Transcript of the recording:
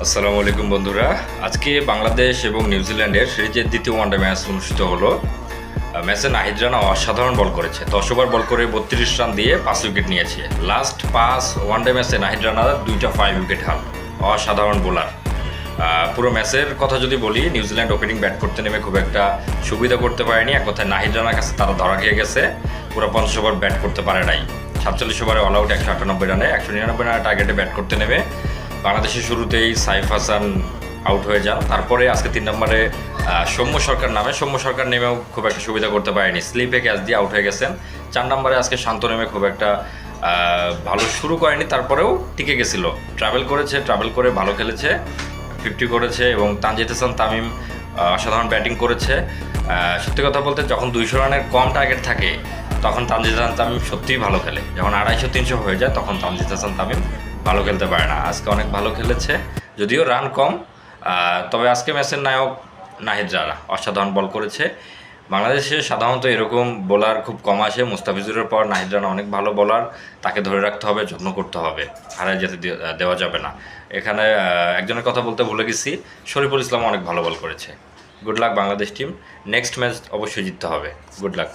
আসসালামু আলাইকুম বন্ধুরা। আজকে বাংলাদেশ এবং নিউজিল্যান্ডের সিরিজের দ্বিতীয় ওয়ানডে ম্যাচ অনুষ্ঠিত হলো। ম্যাচে নাহিদ রানা অসাধারণ বল করেছে। 10 ওভার বল করে 32 রান দিয়ে 5 উইকেট নিয়েছে। লাস্ট 5 ওয়ানডে ম্যাচে নাহিদ রানা 2টা 5 উইকেট হাল। অসাধারণ বোলার। পুরো ম্যাচের কথা যদি বলি, নিউজিল্যান্ড ওপেনিং ব্যাট করতে নেমে খুব একটা সুবিধা করতে পারেনি। এক কথায় নাহিদ রানার কাছে তারা ধরা খেয়ে গেছে। পুরো 50 ওভার ব্যাট করতে পারে নাই। 47 ওভারে অল আউট 198 রানে, 199 রানের টার্গেটে ব্যাট করতে নেমে বাংলাদেশের শুরুতেই সাইফ হাসান আউট হয়ে যান। তারপরে আজকে 3 নম্বরে সৌম্য সরকার নামে, সৌম্য সরকার নেমেও খুব একটা সুবিধা করতে পারেনি, স্লিপে ক্যাচ দিয়ে আউট হয়ে গেছেন। 4 নম্বরে আজকে শান্ত নেমে খুব একটা ভালো শুরু করেনি, তারপরেও টিকে গেছিল। ট্রাভেল করে ভালো খেলেছে, 50 করেছে। এবং তানজিদ হাসান তামিম অসাধারণ ব্যাটিং করেছে। সত্যি কথা বলতে, যখন 200 রানের কম টার্গেট থাকে তখন তানজিদ হাসান তামিম সত্যিই ভালো খেলে। যখন 250-300 হয়ে যায় তখন তানজিদ হাসান তামিম ভালো খেলতে পারে না। আজকে অনেক ভালো খেলেছে, যদিও রান কম। তবে আজকে ম্যাচের নায়ক নাহিদ রানা অসাধারণ বল করেছে। বাংলাদেশে সাধারণত এরকম বোলার খুব কম আসে। মুস্তাফিজুরের পর নাহিদ রানা অনেক ভালো বোলার, তাকে ধরে রাখতে হবে, যত্ন করতে হবে, হারায় যেতে দেওয়া যাবে না। এখানে একজনের কথা বলতে ভুলে গেছি, শরীফুল ইসলাম অনেক ভালো বল করেছে। Good luck Bangladesh team, next match অবশ্যই জিততে হবে। Good luck.